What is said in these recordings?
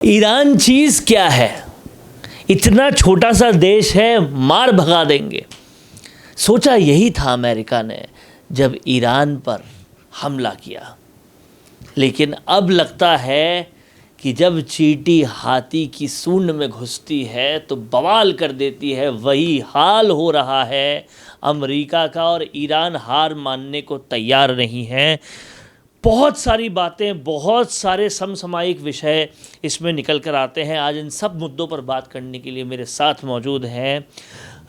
Iran चीज़ क्या है? इतना छोटा सा देश है, मार भगा देंगे। सोचा यही था अमेरिका ने जब ईरान पर हमला किया, लेकिन अब लगता है कि जब चींटी हाथी की सूंड में घुसती है तो बवाल कर देती है। वही हाल हो रहा है अमेरिका का, और ईरान हार मानने को तैयार नहीं है। बहुत सारी बातें, बहुत सारे समसामयिक विषय इसमें निकल कर आते हैं। आज इन सब मुद्दों पर बात करने के लिए मेरे साथ मौजूद हैं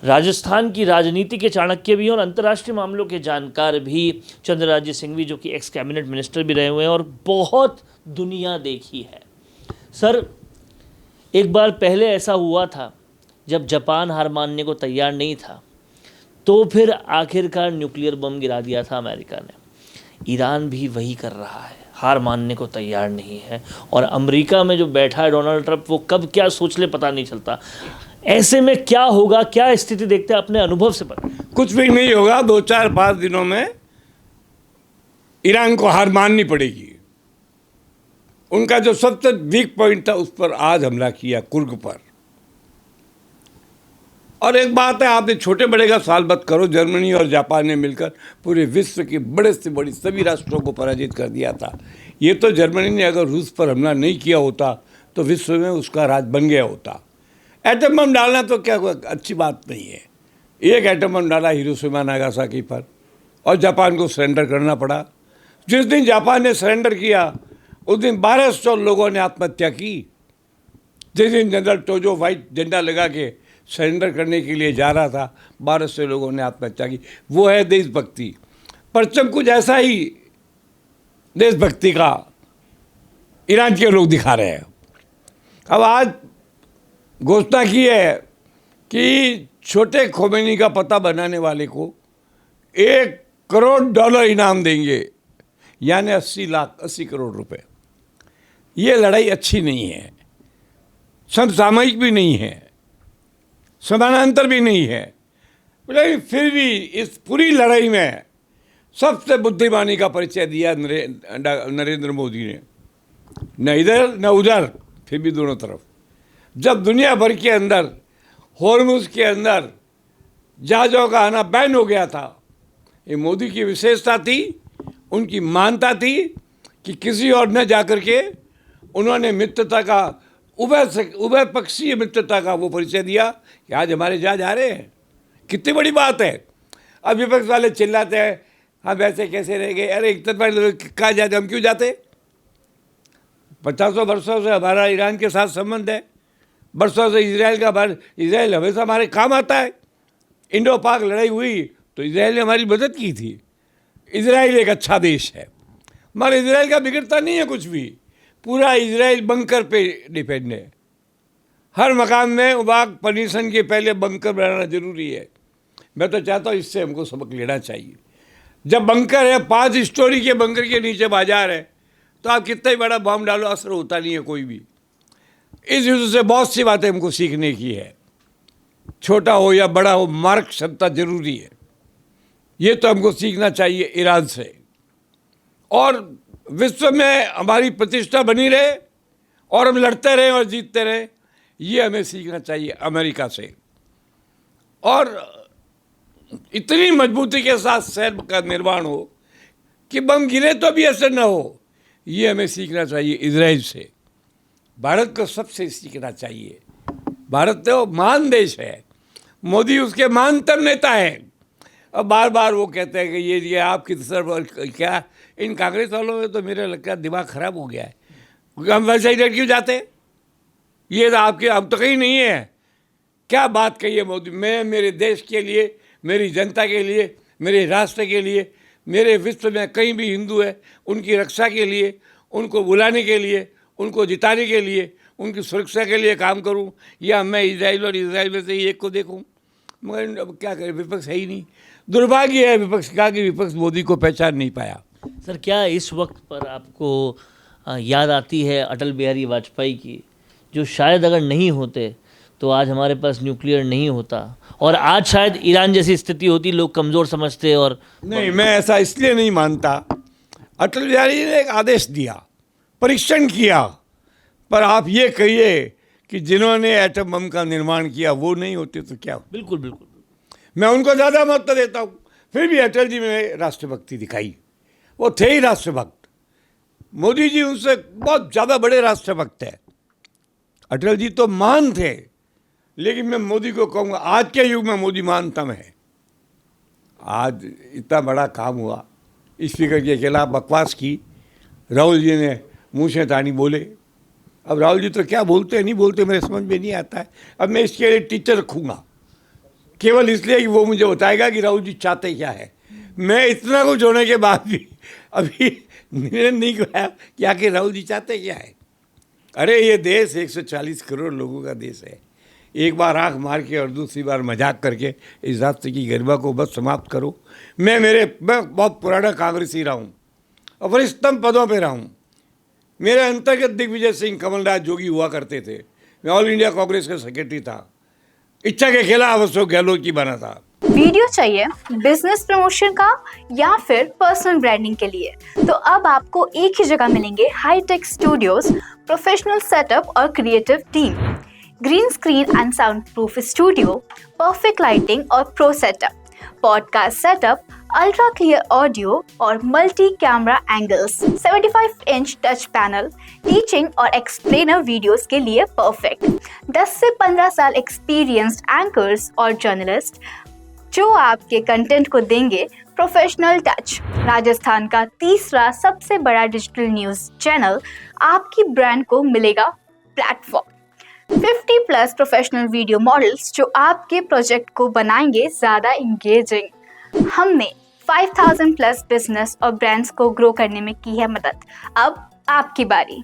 राजस्थान की राजनीति के चाणक्य भी और अंतर्राष्ट्रीय मामलों के जानकार भी चंद्रराज्य सिंघवी, जो कि एक्स कैबिनेट मिनिस्टर भी रहे हुए हैं और बहुत दुनिया देखी है। सर, एक बार पहले ऐसा हुआ था जब जापान हार मानने को तैयार नहीं था, तो फिर आखिरकार न्यूक्लियर बम गिरा दिया था अमेरिका ने। ईरान भी वही कर रहा है, हार मानने को तैयार नहीं है। और अमेरिका में जो बैठा है डोनाल्ड ट्रंप, वो कब क्या सोच ले पता नहीं चलता। ऐसे में क्या होगा, क्या स्थिति देखते हैं अपने अनुभव से पता? कुछ भी नहीं होगा। 2-4-5 दिनों में ईरान को हार माननी पड़ेगी। उनका जो सबसे वीक पॉइंट था उस पर आज हमला किया, कुर्ग पर। और एक बात है, आपने छोटे बड़े का सवाल मत करो। जर्मनी और जापान ने मिलकर पूरे विश्व के बड़े से बड़ी सभी राष्ट्रों को पराजित कर दिया था। ये तो जर्मनी ने अगर रूस पर हमला नहीं किया होता तो विश्व में उसका राज बन गया होता। एटम बम डालना तो क्या अच्छी बात नहीं है। एक एटम बम डाला हिरोशिमा नागासाकी पर और जापान को सरेंडर करना पड़ा। जिस दिन जापान ने सरेंडर किया उस दिन 1200 लोगों ने आत्महत्या की। जिस दिन जनरल टोजो व्हाइट झंडा लगा के सरेंडर करने के लिए जा रहा था, 1200 लोगों ने आत्महत्या की। वो है देशभक्ति। परचम कुछ ऐसा ही देशभक्ति का ईरान के लोग दिखा रहे हैं। अब आज घोषणा की है कि छोटे खोमेनी का पता बनाने वाले को $1 करोड़ इनाम देंगे, यानी 80 करोड़ रुपए। ये लड़ाई अच्छी नहीं है, समसामयिक भी नहीं है, समानांतर भी नहीं है। लेकिन फिर भी इस पूरी लड़ाई में सबसे बुद्धिमानी का परिचय दिया नरेंद्र मोदी ने। न इधर न उधर, फिर भी दोनों तरफ। जब दुनिया भर के अंदर, हॉर्मुज़ के अंदर जहाज़ों का आना बैन हो गया था, ये मोदी की विशेषता थी, उनकी मानता थी कि किसी और न जाकर के उन्होंने मित्रता का, उभय पक्षीय मित्रता का वो परिचय दिया कि आज हमारे जहाज आ रहे हैं। कितनी बड़ी बात है। अब विपक्ष वाले चिल्लाते हैं, हम ऐसे कैसे रह गए। अरे इतना कहाँ जाते, हम क्यों जाते? 50 वर्षों से हमारा ईरान के साथ संबंध है। बरसों से इजराइल हमेशा हमारे काम आता है। इंडो पाक लड़ाई हुई तो इजराइल ने हमारी मदद की थी। इजराइल एक अच्छा देश है, मगर इजराइल का बिगड़ता नहीं है कुछ भी। पूरा इजराइल बंकर पे डिपेंड है। हर मकान में उबाक परमिशन के पहले बंकर बनाना जरूरी है। मैं तो चाहता हूँ इससे हमको सबक लेना चाहिए। जब बंकर है, 5 स्टोरी के बंकर के नीचे बाजार है, तो आप कितना ही बड़ा बम डालो, असर होता नहीं है कोई भी। इस युद्ध से बहुत सी बातें हमको सीखने की है। छोटा हो या बड़ा हो, मारक क्षमता जरूरी है। ये तो हमको सीखना चाहिए ईरान से। और विश्व में हमारी प्रतिष्ठा बनी रहे और हम लड़ते रहें और जीतते रहें, ये हमें सीखना चाहिए अमेरिका से। और इतनी मजबूती के साथ शहर का निर्माण हो कि बम गिरे तो भी असर न हो, ये हमें सीखना चाहिए इजराइल से। भारत को सबसे सीखना चाहिए। भारत तो महान देश है, मोदी उसके महानतम नेता हैं। अब बार बार वो कहते हैं कि ये आपकी तरफ क्या, इन कांग्रेस वालों में तो मेरा लगता है दिमाग खराब हो गया है। हम वैसे ही डर क्यों जाते? ये तो आपके, हम तो कहीं नहीं है। क्या बात कही है मोदी। मैं मेरे देश के लिए, मेरी जनता के लिए, मेरे राष्ट्र के लिए, मेरे विश्व में कहीं भी हिंदू है उनकी रक्षा के लिए, उनको बुलाने के लिए, उनको जिताने के लिए, उनकी सुरक्षा के लिए काम करूं, या मैं इजराइल और इजराइल में से ही एक को देखूं। मगर अब क्या करें, विपक्ष है ही नहीं। दुर्भाग्य है विपक्ष का कि विपक्ष मोदी को पहचान नहीं पाया। सर, क्या इस वक्त पर आपको याद आती है अटल बिहारी वाजपेयी की, जो शायद अगर नहीं होते तो आज हमारे पास न्यूक्लियर नहीं होता और आज शायद ईरान जैसी स्थिति होती, लोग कमज़ोर समझते? और नहीं, मैं ऐसा इसलिए नहीं मानता। अटल बिहारी जी ने एक आदेश दिया, परीक्षण किया, पर आप ये कहिए कि जिन्होंने एटम बम का निर्माण किया वो नहीं होते तो क्या? बिल्कुल बिल्कुल। मैं उनको ज़्यादा महत्व देता हूँ। फिर भी अटल जी में राष्ट्रभक्ति दिखाई, वो थे ही राष्ट्रभक्त। मोदी जी उनसे बहुत ज़्यादा बड़े राष्ट्रभक्त हैं। अटल जी तो महान थे, लेकिन मैं मोदी को कहूँगा आज के युग में मोदी महानतम है। आज इतना बड़ा काम हुआ, स्पीकर के खिलाफ बकवास की, राहुल जी ने मुँह से तानी बोले। अब राहुल जी तो क्या बोलते हैं नहीं बोलते मेरे समझ में नहीं आता है। अब मैं इसके लिए टीचर रखूँगा, केवल इसलिए कि वो मुझे बताएगा कि राहुल जी चाहते क्या है। मैं इतना कुछ होने के बाद भी अभी निर्णय नहीं किया कि आखिर राहुल जी चाहते क्या है। अरे ये देश 140 करोड़ लोगों का देश है। एक बार आंख मार के और दूसरी बार मजाक करके इस राष्ट्र की गरिमा को बस समाप्त करो। मैं बहुत पुराना कांग्रेसी रहा हूँ और वरिष्ठतम पदों पे रहा हूँ। मेरे अंतर्गत दिग्विजय सिंह, कमलनाथ, जोगी हुआ करते थे। मैं ऑल इंडिया कांग्रेस का सेक्रेटरी था। इच्छा के खिलाफ अशोक गहलोत की बना था। वीडियो चाहिए बिजनेस प्रमोशन का या फिर पर्सनल ब्रांडिंग के लिए, तो अब आपको एक ही जगह मिलेंगे हाईटेक स्टूडियोज, प्रोफेशनल सेटअप और creative team, green screen and soundproof studio, perfect lighting और pro setup, podcast setup, ultra clear audio और multi camera angles, 75 inch touch panel, teaching और एक्सप्लेनर वीडियोस के लिए परफेक्ट, 10 से 15 साल experienced anchors और journalist जो आपके कंटेंट को देंगे प्रोफेशनल टच। राजस्थान का तीसरा सबसे बड़ा डिजिटल न्यूज़ चैनल आपकी ब्रांड को मिलेगा प्लेटफॉर्म। 50+ प्रोफेशनल वीडियो मॉडल्स जो आपके प्रोजेक्ट को बनाएंगे ज़्यादा इंगेजिंग। हमने 5000+ बिजनेस और ब्रांड्स को ग्रो करने में की है मदद। अब आपकी बारी।